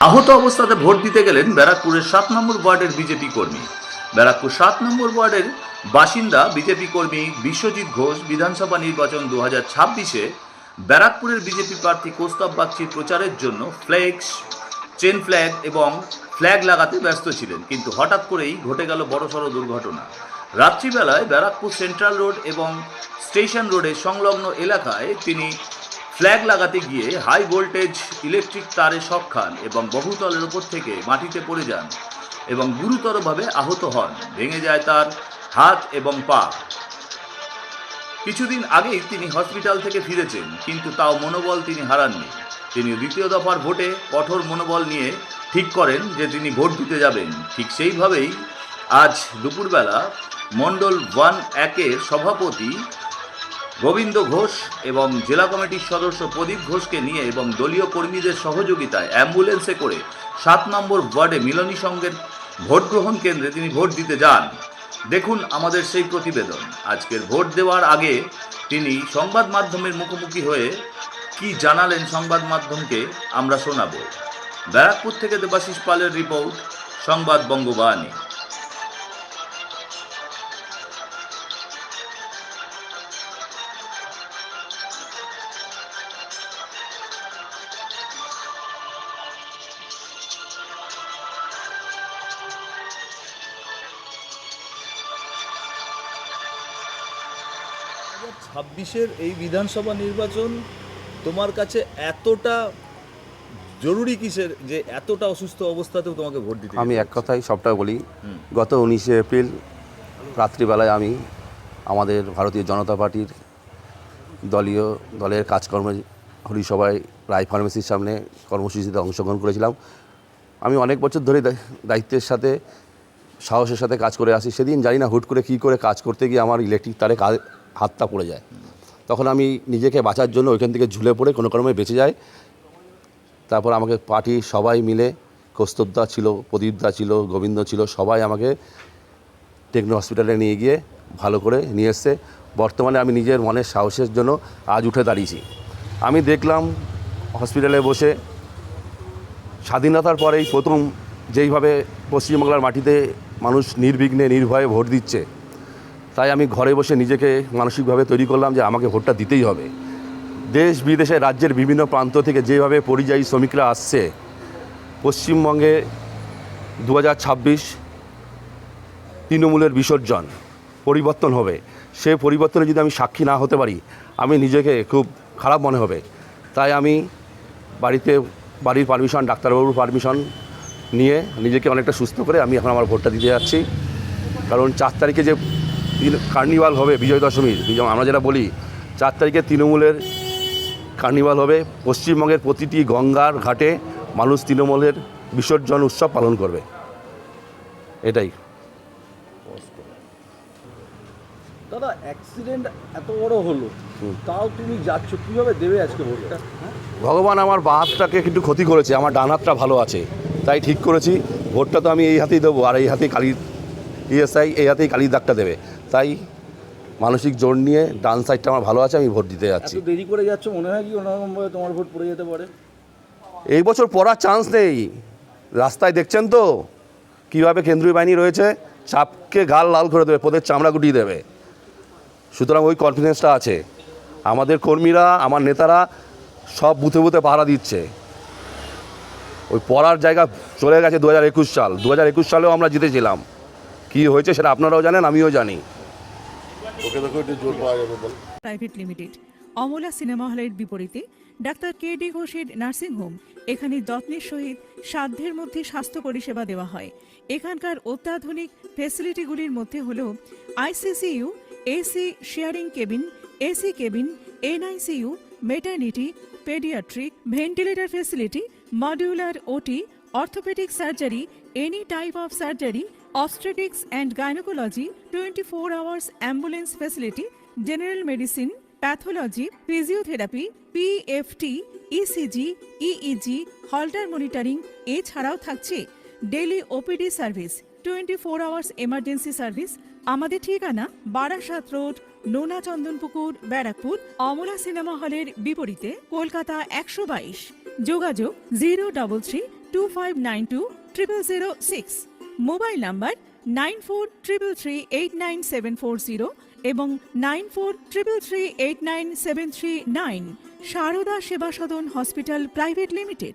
আহত অবস্থাতে ভোট দিতে গেলেন ব্যারাকপুরের 7 নম্বর ওয়ার্ডের বিজেপি কর্মী। ব্যারাকপুর 7 নম্বর ওয়ার্ডের বাসিন্দা বিজেপি কর্মী বিশ্বজিৎ ঘোষ বিধানসভা নির্বাচন 2026-এ ব্যারাকপুরের বিজেপি প্রার্থী কৌস্তব বাগচির প্রচারের জন্য ফ্লেক্স, চেন ফ্ল্যাগ এবং ফ্ল্যাগ লাগাতে ব্যস্ত ছিলেন, কিন্তু হঠাৎ করেই ঘটে গেল বড়সড় দুর্ঘটনা। রাত্রিবেলায় ব্যারাকপুর সেন্ট্রাল রোড এবং স্টেশন রোডের সংলগ্ন এলাকায় তিনি ফ্ল্যাগ লাগাতে গিয়ে হাই ভোল্টেজ ইলেকট্রিক তারে শক খান এবং বহুতলের ওপর থেকে মাটিতে পড়ে যান এবং গুরুতরভাবে আহত হন। ভেঙে যায় তার হাত এবং পা। কিছুদিন আগেই তিনি হসপিটাল থেকে ফিরেছেন, কিন্তু তাও মনোবল তিনি হারাননি। তিনি দ্বিতীয় দফার ভোটে কঠোর মনোবল নিয়ে ঠিক করেন যে তিনি ভোট দিতে যাবেন। ঠিক সেইভাবেই আজ দুপুরবেলা মণ্ডল 1-1-এর সভাপতি গোবিন্দ ঘোষ এবং জেলা কমিটির সদস্য প্রদীপ ঘোষকে নিয়ে এবং দলীয় কর্মীদের সহযোগিতায় অ্যাম্বুলেন্সে করে 7 নম্বর ওয়ার্ডে মিলনী সংঘের ভোট গ্রহণ কেন্দ্রে তিনি ভোট দিতে যান। দেখুন আমাদের সেই প্রতিবেদন। আজকের ভোট দেওয়ার আগে তিনি সংবাদ মাধ্যমের মুখোমুখি হয়ে কি জানালেন সংবাদ মাধ্যমকে আমরা শোনাব। ব্যারাকপুর থেকে দেবাশিস পালের রিপোর্ট, সংবাদ বঙ্গবাণী। 2026-এর এই বিধানসভা নির্বাচন তোমার কাছে এতটা জরুরি কিসের যে এতটা অসুস্থ অবস্থাতেও তোমাকে ভোট দিতে? আমি এক কথাই সবটা বলি। গত 19শে এপ্রিল রাত্রিবেলায় আমি আমাদের ভারতীয় জনতা পার্টির দলের কাজকর্মে হরিসভায় রায় ফার্মেসির সামনে কর্মসূচিতে অংশগ্রহণ করেছিলাম। আমি অনেক বছর ধরে দায়িত্বের সাথে সাহসের সাথে কাজ করে আসি। সেদিন জানি না হুট করে কী করে কাজ করতে গিয়ে আমার ইলেকট্রিক তারে হাতটা পড়ে যায়। তখন আমি নিজেকে বাঁচার জন্য ওইখান থেকে ঝুলে পড়ে কোনো ক্রমে বেঁচে যাই। তারপর আমাকে পার্টির সবাই মিলে, কৌস্তবদা ছিল, প্রদীপদা ছিল, গোবিন্দ ছিল, সবাই আমাকে টেকনো হসপিটালে নিয়ে গিয়ে ভালো করে নিয়ে এসছে। বর্তমানে আমি নিজের মনের সাহসের জন্য আজ উঠে দাঁড়িয়েছি। আমি দেখলাম হসপিটালে বসে স্বাধীনতার পরেই প্রথম যেইভাবে পশ্চিমবাংলার মাটিতে মানুষ নির্বিঘ্নে নির্ভয়ে ভোট দিচ্ছে, তাই আমি ঘরে বসে নিজেকে মানসিকভাবে তৈরি করলাম যে আমাকে ভোটটা দিতেই হবে। দেশ বিদেশে রাজ্যের বিভিন্ন প্রান্ত থেকে যেভাবে পরিযায়ী শ্রমিকরা আসছে, পশ্চিমবঙ্গে 2026 তৃণমূলের বিসর্জন পরিবর্তন হবে। সে পরিবর্তনে যদি আমি সাক্ষী না হতে পারি, আমি নিজেকে খুব খারাপ মনে হবে। তাই আমি বাড়ির পারমিশন, ডাক্তারবাবুর পারমিশন নিয়ে নিজেকে অনেকটা সুস্থ করে আমি এখন আমার ভোটটা দিতে যাচ্ছি। কারণ 4 তারিখে যে কার্নিভাল হবে, বিজয় দশমীর, আমরা যেটা বলি 4 তারিখে তৃণমূলের কার্নিভাল হবে। পশ্চিমবঙ্গের প্রতিটি গঙ্গার ঘাটে মানুষ তৃণমূলের বিসর্জন উৎসব পালন করবে। এটাই। দাদা, অ্যাক্সিডেন্ট এত বড় হলো, তাও তুমি যাচ্ছ, কীভাবে দেবে আজকে ভোটটা? ভগবান আমার বাঁ হাতটাকে একটু ক্ষতি করেছে, আমার ডান হাতটা ভালো আছে, তাই ঠিক করেছি ভোটটা তো আমি এই হাতেই দেবো, আর এই হাতেই কালির ইএসআই, এই হাতেই কালির দাগটা দেবে। তাই মানসিক জোর নিয়ে ডান সাইডটা আমার ভালো আছে, আমি ভোট দিতে যাচ্ছি। এত দেরি করে যাচ্ছ, মনে হয় কি অন্যরকমভাবে তোমার ভোট পড়ে যেতে পারে? এই বছর পড়ার চান্স নেই। রাস্তায় দেখছেন তো কীভাবে কেন্দ্রীয় বাহিনী রয়েছে, চাপকে গাল লাল করে দেবে, পদের চামড়া গুটিয়ে দেবে। সুতরাং ওই কনফিডেন্সটা আছে। আমাদের কর্মীরা, আমার নেতারা সব বুথে বুথে পাহারা দিচ্ছে। ওই পড়ার জায়গা চলে গেছে 2021 সাল। 2021 সালেও আমরা জিতেছিলাম। কী হয়েছে সেটা আপনারাও জানেন, আমিও জানি। প্রাইভেট লিমিটেড অমলা সিনেমা হলের বিপরীতে ডাক্তার KD ঘোষের নার্সিংহোম। এখানে যত্নের সহিত সাধ্যের মধ্যে স্বাস্থ্য পরিষেবা দেওয়া হয়। এখানকার অত্যাধুনিক ফেসিলিটিগুলির মধ্যে হল ICCU, AC sharing cabin, AC cabin, NICU, maternity, paediatric, ventilator facility, modular OT, orthopaedic surgery, any type of surgery, obstetrics and gynecology, 24 hours ambulance facility, general medicine, pathology, physiotherapy, PFT, ECG, EEG, Holter monitoring। এছাড়াও থাকছে daily OPD service, 24 hours emergency service. আমাদের ঠিকানা Barasat road, নোনা Chandanpukur, Barrackpore. Amala cinema হলের বিপরীতে, কলকাতা 122। যোগাযোগ 033 2592 006, mobile number 9433389740 এবং 9433389739। সারদা সেবা সদন হসপিটাল প্রাইভেট লিমিটেড।